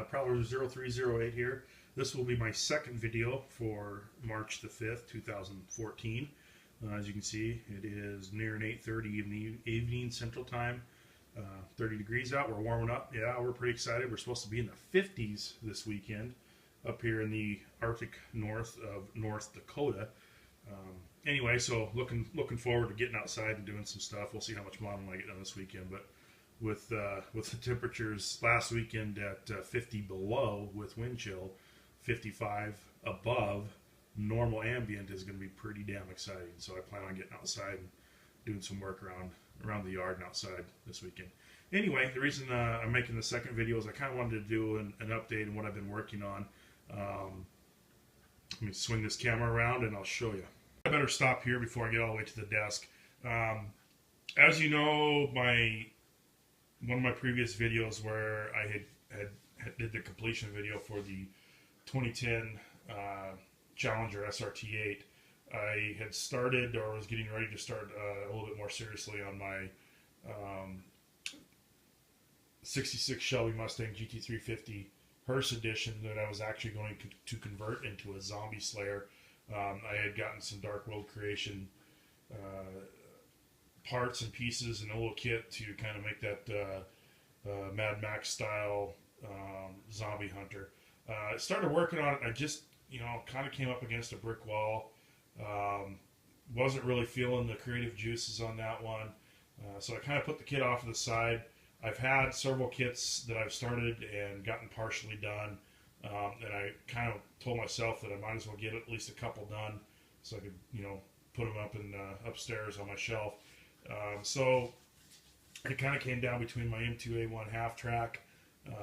Prowler 0308 here. This will be my second video for March the 5th, 2014. As you can see, it is near 8:30 in the evening Central Time. 30 degrees out. We're warming up. Yeah, we're pretty excited. We're supposed to be in the 50s this weekend up here in the Arctic north of North Dakota. Anyway, so looking forward to getting outside and doing some stuff. We'll see how much modeling I get done this weekend. But with the temperatures last weekend at 50 below with wind chill, 55 above normal ambient is going to be pretty damn exciting. So I plan on getting outside and doing some work around the yard and outside this weekend. Anyway, the reason I'm making the second video is I kind of wanted to do an update on what I've been working on. Let me swing this camera around and I'll show you. I better stop here before I get all the way to the desk. As you know, one of my previous videos where I did the completion video for the 2010 Challenger SRT8, I had started, or was getting ready to start a little bit more seriously on my 66 Shelby Mustang GT350 Hearse Edition that I was actually going to convert into a Zombie Slayer. I had gotten some Dark World Creation parts and pieces and a little kit to kind of make that Mad Max style zombie hunter. I started working on it. I just, kind of came up against a brick wall. Wasn't really feeling the creative juices on that one. So I kind of put the kit off to the side. I've had several kits that I've started and gotten partially done. And I kind of told myself that I might as well get at least a couple done so I could, put them up in upstairs on my shelf. So it kind of came down between my M2A1 half track,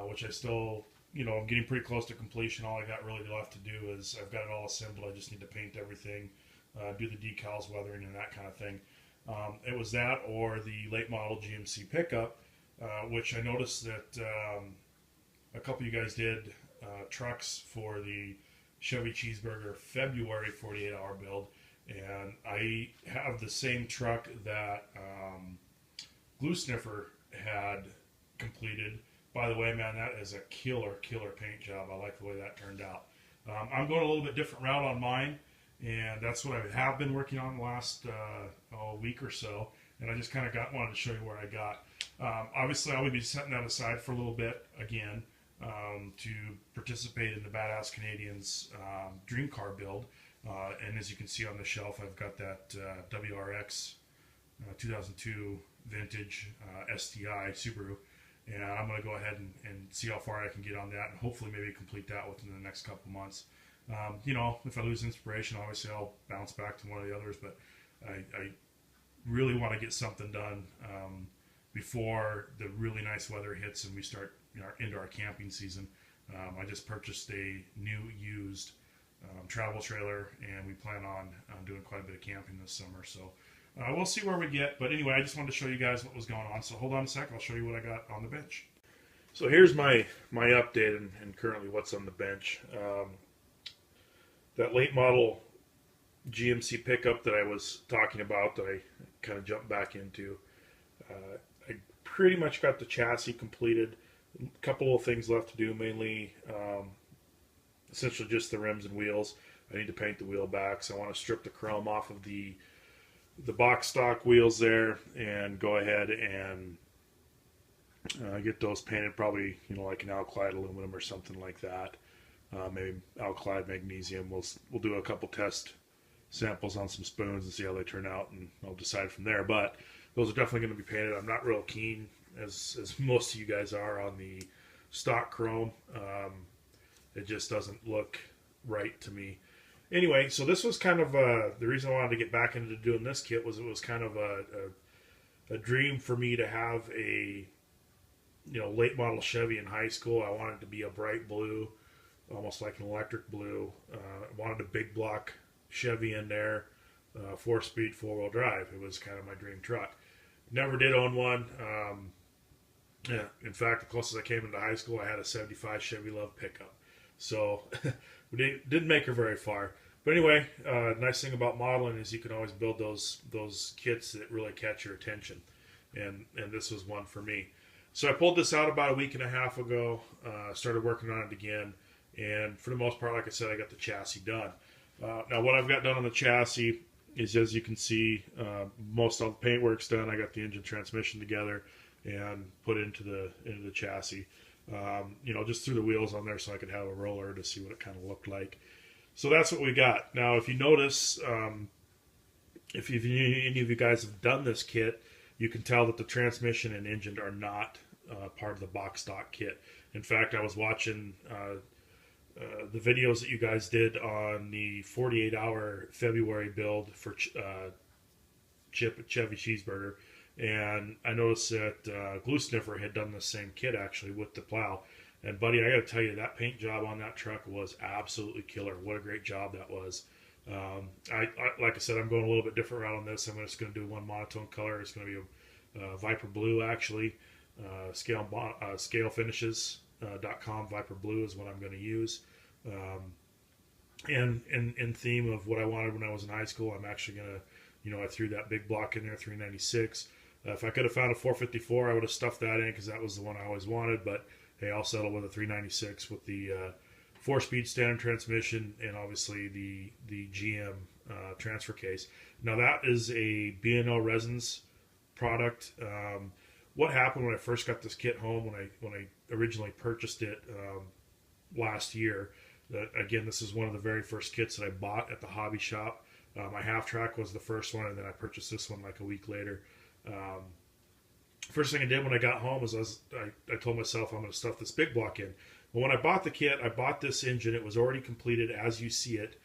which I still, I'm getting pretty close to completion. All I got really left to do is I've got it all assembled. I just need to paint everything, do the decals, weathering, and that kind of thing. It was that or the late model GMC pickup, which I noticed that a couple of you guys did trucks for the Chevy Cheeseburger February 48-hour build, and I have the same truck that Glue Sniffer had completed. By the way, man, that is a killer paint job. I like the way that turned out. I'm going a little bit different route on mine, and that's what I have been working on the last week or so, and I just kind of wanted to show you where I got. Obviously, I will be setting that aside for a little bit again to participate in the Badass Canadians Dream Car build. And as you can see on the shelf, I've got that WRX 2002 vintage STI Subaru, and I'm going to go ahead and see how far I can get on that, and hopefully maybe complete that within the next couple months. If I lose inspiration, obviously I'll bounce back to one of the others, but I really want to get something done before the really nice weather hits and we start into our camping season. I just purchased a new used travel trailer, and we plan on doing quite a bit of camping this summer. So we'll see where we get. But anyway, I just wanted to show you guys what was going on. So hold on a sec. I'll show you what I got on the bench. So here's my update and currently what's on the bench. That late model GMC pickup that I was talking about that I kind of jumped back into. I pretty much got the chassis completed. A couple of things left to do, mainly essentially just the rims and wheels. I need to paint the wheel backs. I want to strip the chrome off of the box stock wheels there and go ahead and get those painted, probably like an alkyd aluminum or something like that. Maybe alkyd magnesium. We'll do a couple test samples on some spoons and see how they turn out, and I'll decide from there. But those are definitely going to be painted. I'm not real keen, as most of you guys are, on the stock chrome. It just doesn't look right to me. Anyway, so this was kind of the reason I wanted to get back into doing this kit was it was kind of a dream for me to have a late model Chevy in high school. I wanted it to be a bright blue, almost like an electric blue. I wanted a big block Chevy in there, 4-speed 4-wheel drive. It was kind of my dream truck. Never did own one. Yeah, in fact, the closest I came into high school, I had a 75 Chevy Love pickup. So we didn't make her very far. But anyway, nice thing about modeling is you can always build those kits that really catch your attention, and this was one for me. So I pulled this out about a week and a half ago. Started working on it again, and for the most part, like I said, I got the chassis done. Now, what I've got done on the chassis is, as you can see, most all the paintwork's done. I got the engine transmission together and put into the chassis. Just threw the wheels on there so I could have a roller to see what it kind of looked like. So that's what we got. Now, if you notice, if any of you guys have done this kit, you can tell that the transmission and engine are not part of the box stock kit. In fact, I was watching the videos that you guys did on the 48-hour February build for Chip at Chevy Cheeseburger, and I noticed that Glue Sniffer had done the same kit actually with the plow. And buddy, I got to tell you, that paint job on that truck was absolutely killer. What a great job that was. Like I said, I'm going a little bit different route on this. I'm just going to do one monotone color. It's going to be a Viper Blue actually. Scalefinishes.com Viper Blue is what I'm going to use. And in theme of what I wanted when I was in high school, I'm actually going to, I threw that big block in there, 396. If I could have found a 454, I would have stuffed that in because that was the one I always wanted. But hey, I'll settle with a 396 with the 4-speed standard transmission and obviously the GM transfer case. Now that is a B&O Resins product. What happened when I first got this kit home, when I originally purchased it last year? Again, this is one of the very first kits that I bought at the hobby shop. My half track was the first one, and then I purchased this one like a week later. First thing I did when I got home was I told myself I'm going to stuff this big block in. Well, when I bought the kit, I bought this engine. It was already completed as you see it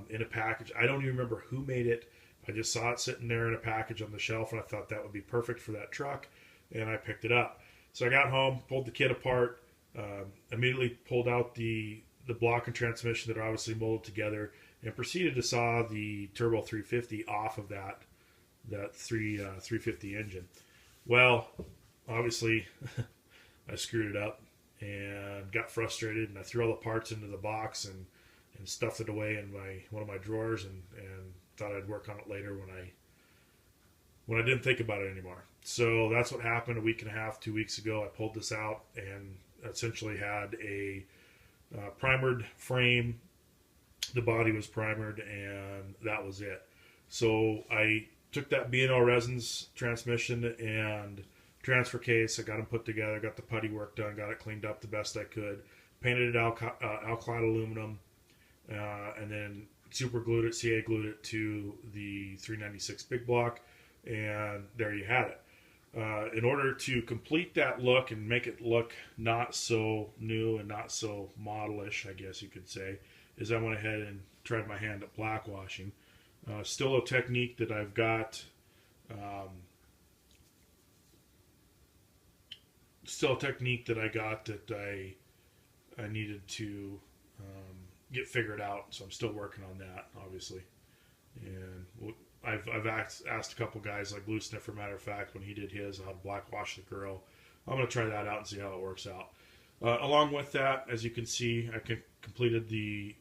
in a package. I don't even remember who made it. I just saw it sitting there in a package on the shelf, and I thought that would be perfect for that truck, and I picked it up. So I got home, pulled the kit apart, immediately pulled out the block and transmission that are obviously molded together, and proceeded to saw the Turbo 350 off of that 350 engine. Well, obviously, I screwed it up and got frustrated, and I threw all the parts into the box and stuffed it away in one of my drawers, and thought I'd work on it later when I didn't think about it anymore. So that's what happened a week and a half, 2 weeks ago. I pulled this out and essentially had a primered frame. The body was primered, and that was it. So I took that B&O Resins transmission and transfer case. I got them put together, got the putty work done, got it cleaned up the best I could, painted it alkyd aluminum, and then super glued it, CA glued it to the 396 big block, and there you had it. In order to complete that look and make it look not so new and not so modelish, I guess you could say, is I went ahead and tried my hand at black washing. Still a technique that I've got. Still a technique that I got that I needed to get figured out. So I'm still working on that, obviously. And I've asked a couple guys like Glue Sniffer, matter of fact, when he did his, how to black wash the grill. I'm going to try that out and see how it works out. Along with that, as you can see, I completed the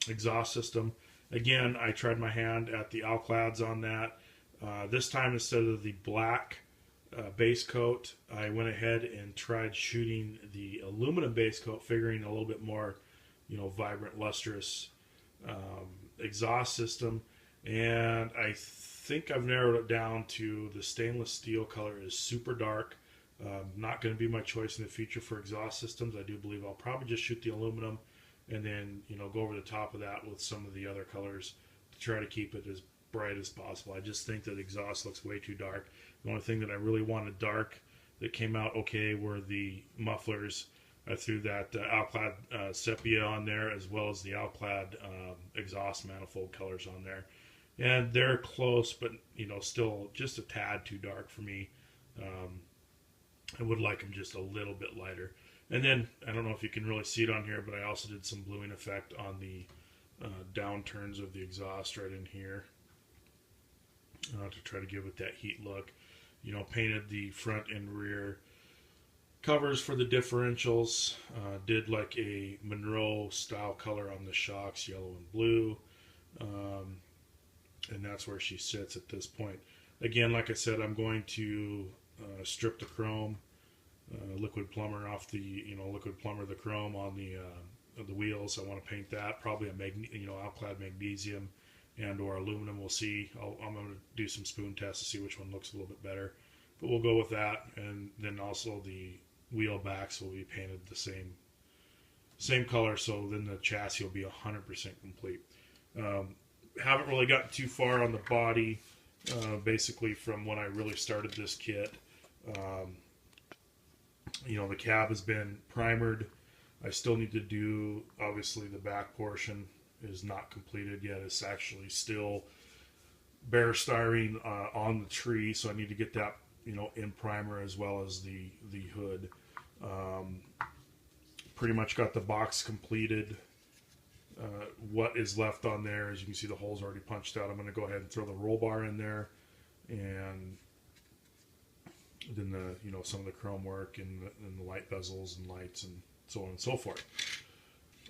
exhaust system. Again, I tried my hand at the alkyds on that. This time, instead of the black base coat, I went ahead and tried shooting the aluminum base coat, figuring a little bit more, vibrant, lustrous exhaust system. And I think I've narrowed it down to the stainless steel color is super dark. Not going to be my choice in the future for exhaust systems. I do believe I'll probably just shoot the aluminum and then go over the top of that with some of the other colors to try to keep it as bright as possible. I just think that exhaust looks way too dark. The only thing that I really wanted dark that came out okay were the mufflers. I threw that alclad sepia on there, as well as the alclad exhaust manifold colors on there, and they're close, but still just a tad too dark for me. I would like them just a little bit lighter. And then, I don't know if you can really see it on here, but I also did some bluing effect on the downturns of the exhaust right in here to try to give it that heat look. Painted the front and rear covers for the differentials. Did like a Monroe style color on the shocks, yellow and blue. And that's where she sits at this point. Again, like I said, I'm going to strip the chrome, liquid plumber off the liquid plumber the chrome on the wheels. I want to paint that, probably a alclad magnesium and or aluminum. We'll see. I'm going to do some spoon tests to see which one looks a little bit better, but we'll go with that. And then also the wheel backs will be painted the same color, so then the chassis will be 100% complete. Haven't really gotten too far on the body, basically from when I really started this kit. The cab has been primered. I still need to do, obviously the back portion is not completed yet. It's actually still bare styrene on the tree, so I need to get that in primer, as well as the hood. Pretty much got the box completed. What is left on there, as you can see, the hole's already punched out. I'm going to go ahead and throw the roll bar in there, and then some of the chrome work and the light bezels and lights and so on and so forth.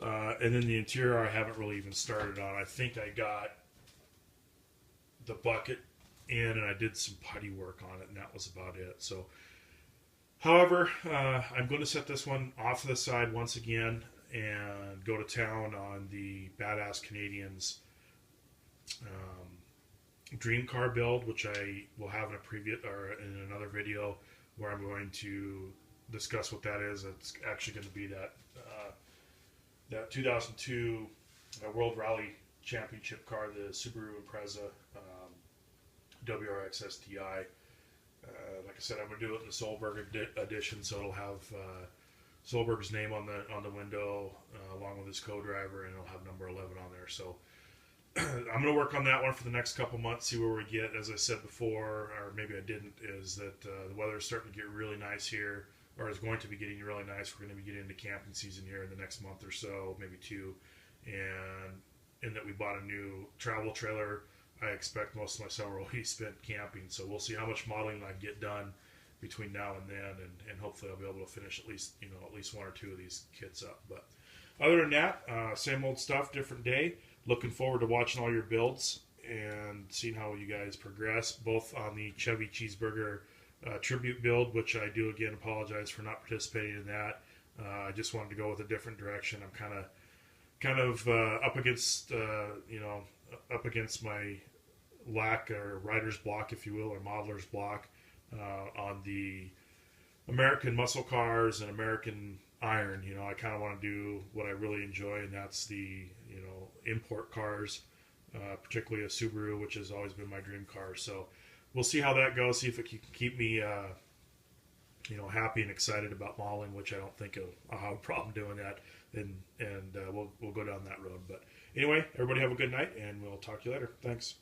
And then the interior I haven't really even started on. I think I got the bucket in and I did some putty work on it, and that was about it. So, however, I'm going to set this one off to the side once again and go to town on the Badass Canadians dream car build, which I will have in a previous or in another video where I'm going to discuss what that is. It's actually going to be that 2002 World Rally Championship car, the Subaru Impreza WRX STI. Like I said, I'm going to do it in the Solberg edition, so it'll have Solberg's name on the window, along with his co-driver, and it'll have number 11 on there. So I'm going to work on that one for the next couple months, see where we get. As I said before, or maybe I didn't, is that the weather is starting to get really nice here, or is going to be getting really nice. We're going to be getting into camping season here in the next month or so, maybe two, and in that we bought a new travel trailer. I expect most of my summer will be spent camping, so we'll see how much modeling I get done between now and then, and hopefully I'll be able to finish at least one or two of these kits up. But other than that, same old stuff, different day. Looking forward to watching all your builds and seeing how you guys progress, both on the Chevy Cheeseburger tribute build, which I do again apologize for not participating in that. I just wanted to go with a different direction. I'm kind of up against up against my lack, or writer's block, if you will, or modeler's block, on the American muscle cars and American iron. I kind of want to do what I really enjoy, and that's the import cars, particularly a Subaru, which has always been my dream car. So we'll see how that goes, see if it can keep me happy and excited about modeling, which I don't think I'll have a problem doing that, and we'll go down that road. But anyway, everybody have a good night, and we'll talk to you later. Thanks.